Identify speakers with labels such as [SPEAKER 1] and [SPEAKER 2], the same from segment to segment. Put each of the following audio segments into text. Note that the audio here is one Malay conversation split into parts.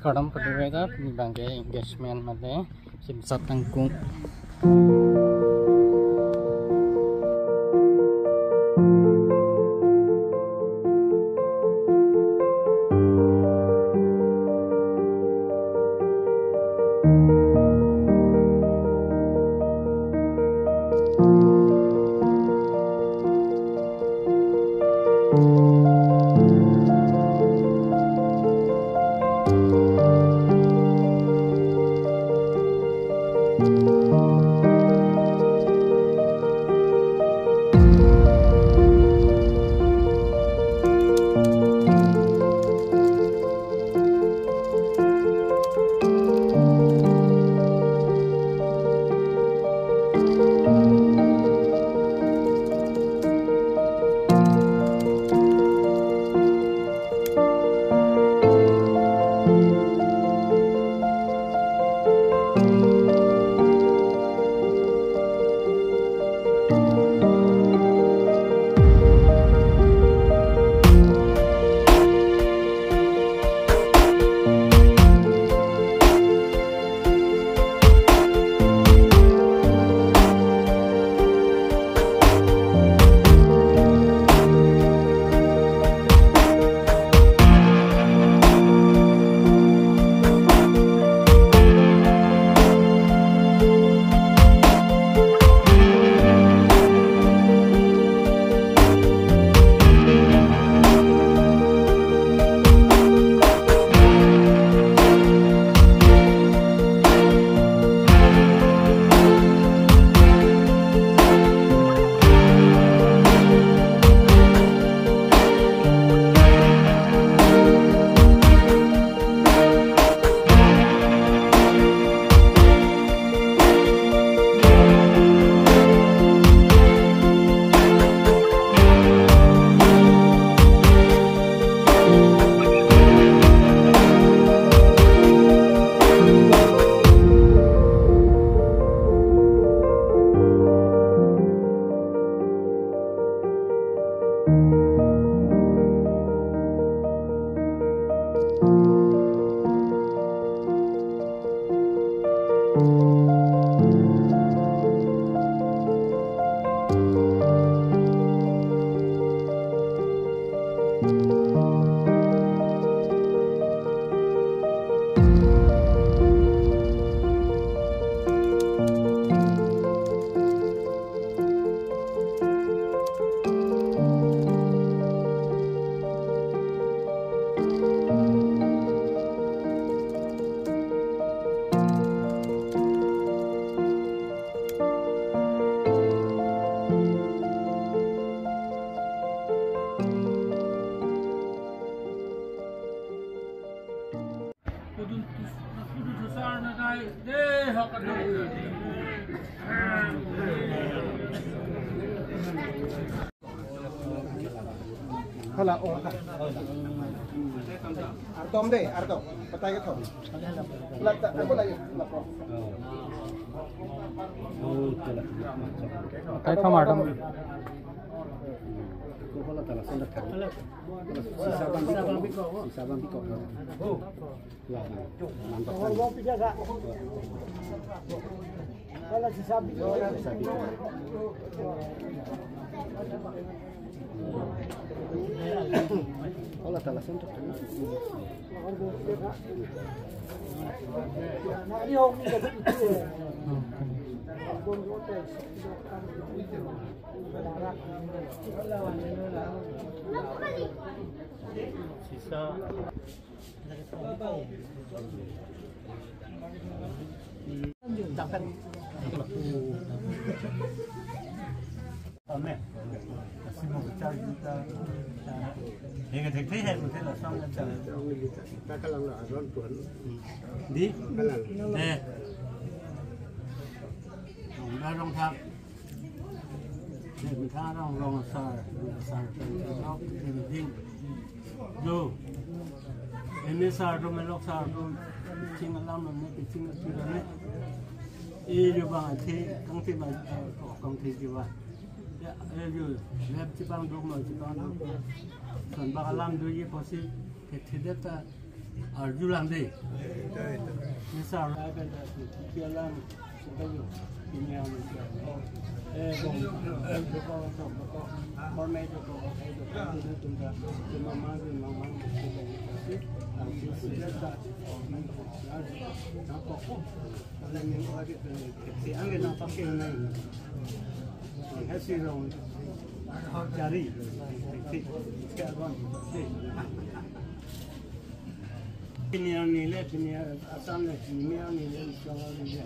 [SPEAKER 1] kadam putih ini bangke engagement male Simsat Angkung.
[SPEAKER 2] Hola, Artom deh, Artom. Petai ke Tom. Aku lagi.
[SPEAKER 1] Petai Tom Artom.
[SPEAKER 2] Hola, telah sendak kan. Sisa bambiko. Mantap. Hola, sisa bambiko. Hola, telah sendak kan.
[SPEAKER 1] Sisa
[SPEAKER 3] Kasih mau bicara kita, yang kecil yang mungkin lah sama cara.
[SPEAKER 2] Kita kalau nggak ada tuan,
[SPEAKER 3] Di,
[SPEAKER 2] kalau
[SPEAKER 3] dorong tak, kita dorong besar, ini penting. Jo, ini sar tu melok sar tu, cing alam ni, cing sudah ni. Ini juga nanti, kangti macam kangti juga. Ya, itu, lep cipang dulu, cipang dulu. Soal bakalan dulu ye pasti, tidak tak Julang deh. Misal ada jalan sebayu ini yang bong hormat itu tunda mama Simsat si angin nak pakai ni hasil orang cari sekarang ini nilai ini asal ini nilai soal ini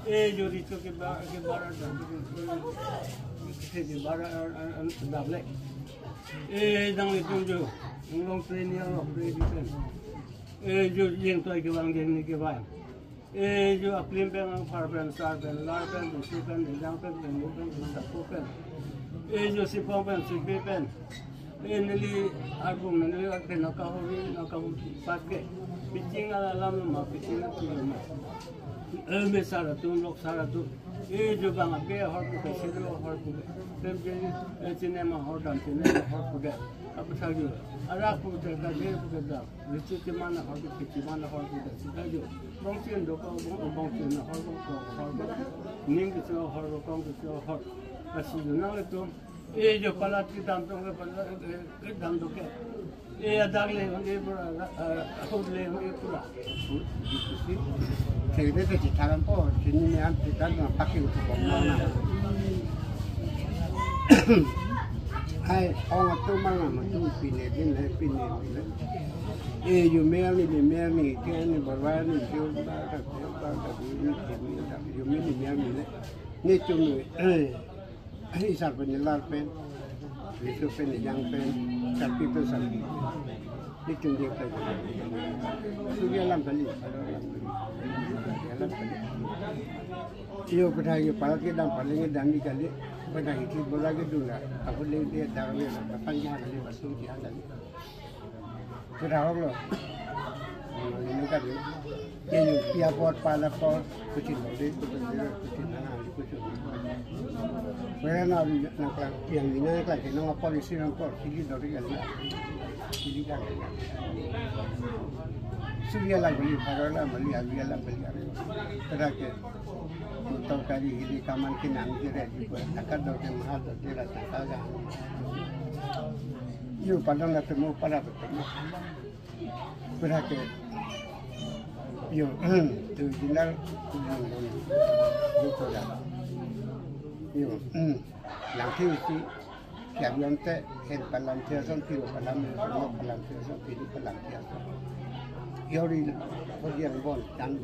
[SPEAKER 3] jadi tu ke barat ke barat double dang itu jo long train ya long train jo yang tu ke bang yang ni ke bang jo aplim pen par pen sar pen lar pen si pen dang pen ni pen tak pen jo si pen si pen ini album ini ada nak kau pakai pitching alam nama pitching tu nama mesara tu lok sara tu jo bang abe hor tu kesini hor tu jadi cinema hor dan cinema hor tu deh apa sahaja ada aku terkadang dia bekerja lucu di mana hor tu pitching mana hor tu deh sahaja bangkian doka bangkian hor tu ning tu hor tu hor asal nang itu जो पलाट की दांतों के दांतों के दाग ले होंगे पूरा खुद ले होंगे पूरा
[SPEAKER 2] Jadi tu citaran po, sini ni am citaran nak pakai untuk mana? Hai, orang tu mana tu pilih pilih. Yo mel ni, kan ni berwarna ni, yo dah yo mel ni tu ni sar pen lar pen itu pen yang pen tapi tu sari itu dia tu sudah lam kali yo pada yo pada kita paling dami kali pada itu bola ke dulu aku lihat dia dah ni panjang kali masuk dia kali sudah orang ini kan ये पिया पॉट पाला पॉट कुछ लोडे कुछ ना कुछ मेरा नाम नकला yang ini nकला के नाम polisi नाम पॉट सिली लोडे कली सिली का सूर्य ला बली फरोला बली आविया ला बली तरह के तो करी हिली कामन के नाम के रे तकर दो के महा दो तेरा तका जा यो पडन ला तो पड़ा तरह के yo tu jinar tu dah yo langkah itu kiabian te hen palantir son piu palantir son piu palantir yo di bagian bon dan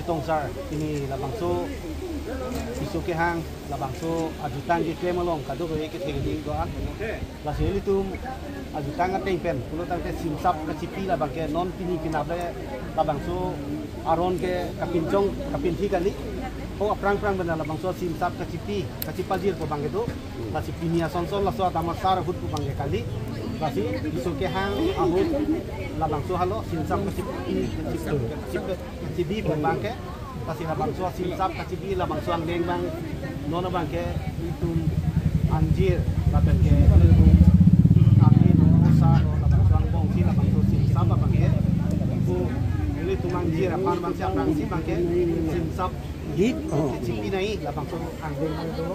[SPEAKER 4] Tongsar ini labang so isu ke hang labang so ajutan di claim along kado ke ke di doan lasel itu ajutan ngateng pen kulo tante simsap ke cipi labang ke non pini pinable labang so aron ke kapinthi kali oh aprang benar labang so simsap ke cipi pajir ko bang itu la cipi nia sonsol la so atamasar hut ko bang kali Kasi isu ke hang ahut labang so halo simsap kecibi berbangke kasi labang so simsap kecibi labang so angleng bang nona bangke itu anjir labang ke api no sa no labang so angbong si labang so simsap bangke itu ini tu manjir apa bang siap bang si bangke simsap git kecibi nai labang so angleng bang tu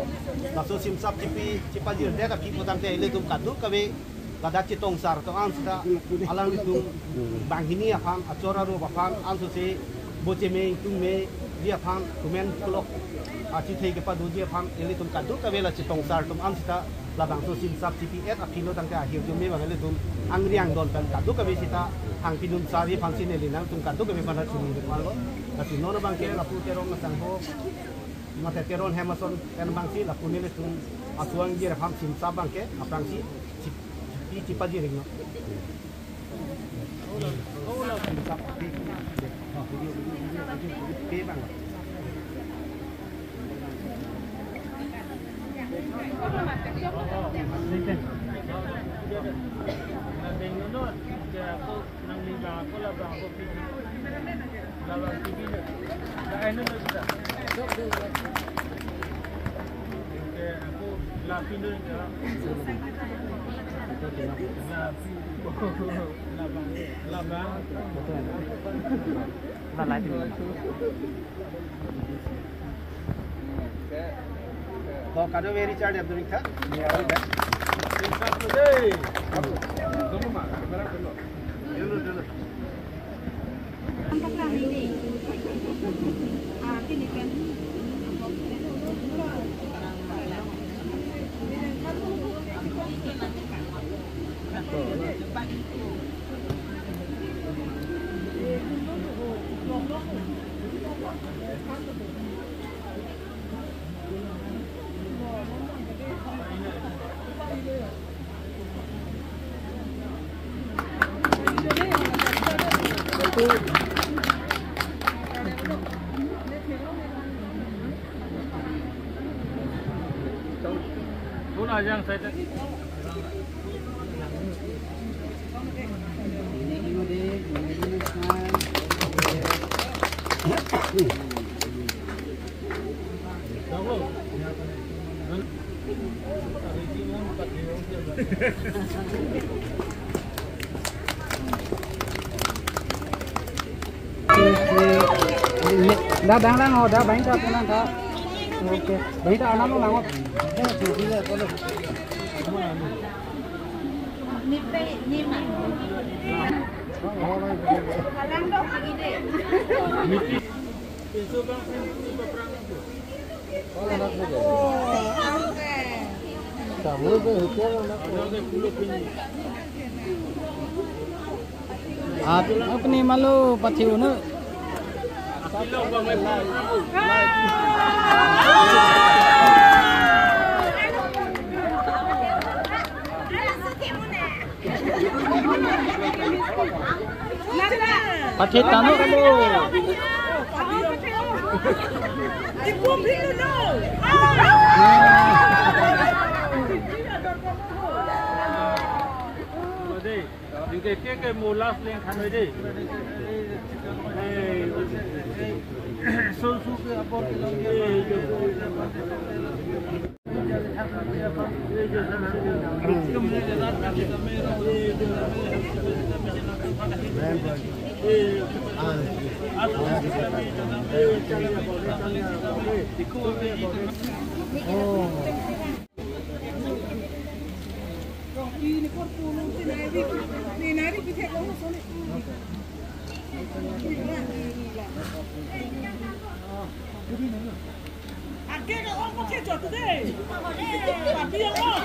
[SPEAKER 4] langsung simsap cipa jir dia tapi potang te ile tu kadu kabe Kadat citong sar to an sudah alang itu bang ini apa acora ro apa an so se boce me tung me dia apa kumen klok aci thei ke padu dia apa ele tum kadu ka vela citong sar tum an sudah labang so sim sap CPS apilo tang ka hiu me bang ele tum angriang don kan kadu ka be sita hang pinun sari function ele nang tum kadu ka be mana chuni de malo kasi nono bang ke lapu terong na sang ho mate teron hemason kan bang si lapu ne tum asuang dia apa sim sap bang ke apang si Cipa dia ring. Oh lah simsap. Bang. Kau kado very charge Abdul Mika? Ya, udah. Simsap deh. Kamu mah, kamera dulu. Dulu.
[SPEAKER 5] Untuk kami ini, ini kan.
[SPEAKER 3] Yang saya
[SPEAKER 1] Đã bán đang ngồi đã bán cho tôi đang có. Ok, bán cho nó mà ngon. Cái này thì là có được. Apa ni malu patiu nu? Patit tanu kamu.
[SPEAKER 3] cái mù lát lên khăn rồi đi. Sôi sôi cái apple cái lông
[SPEAKER 6] Agak orang pakai jod tu deh. Papi yang oh.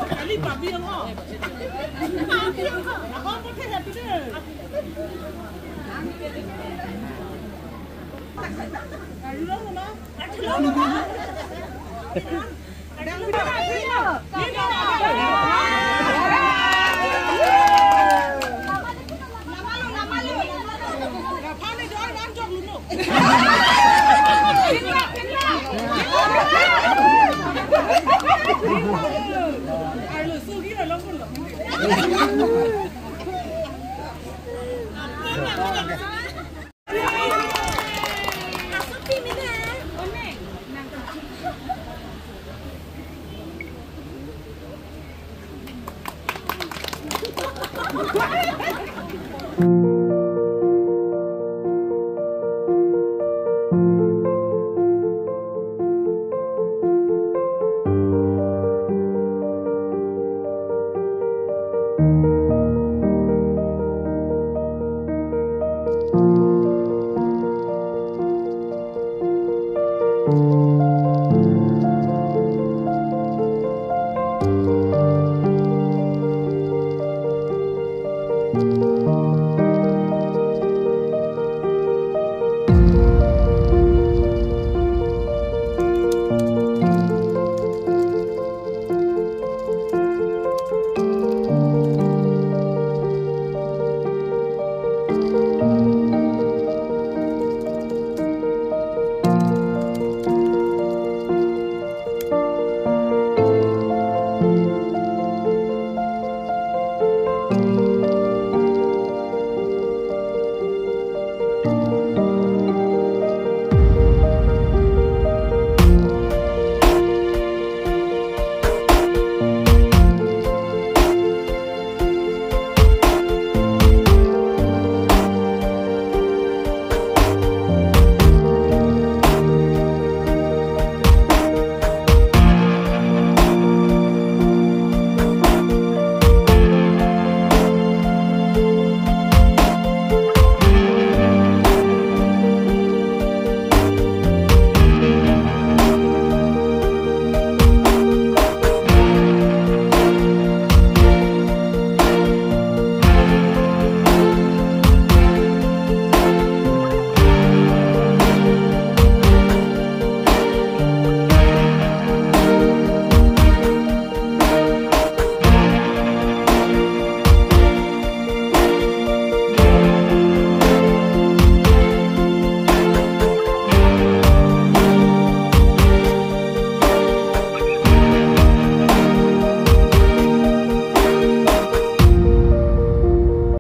[SPEAKER 6] Kali papi yang oh. Papi yang oh. Orang pakai jod tu deh. Aduh lama. Aduh lama. Ada
[SPEAKER 5] Thank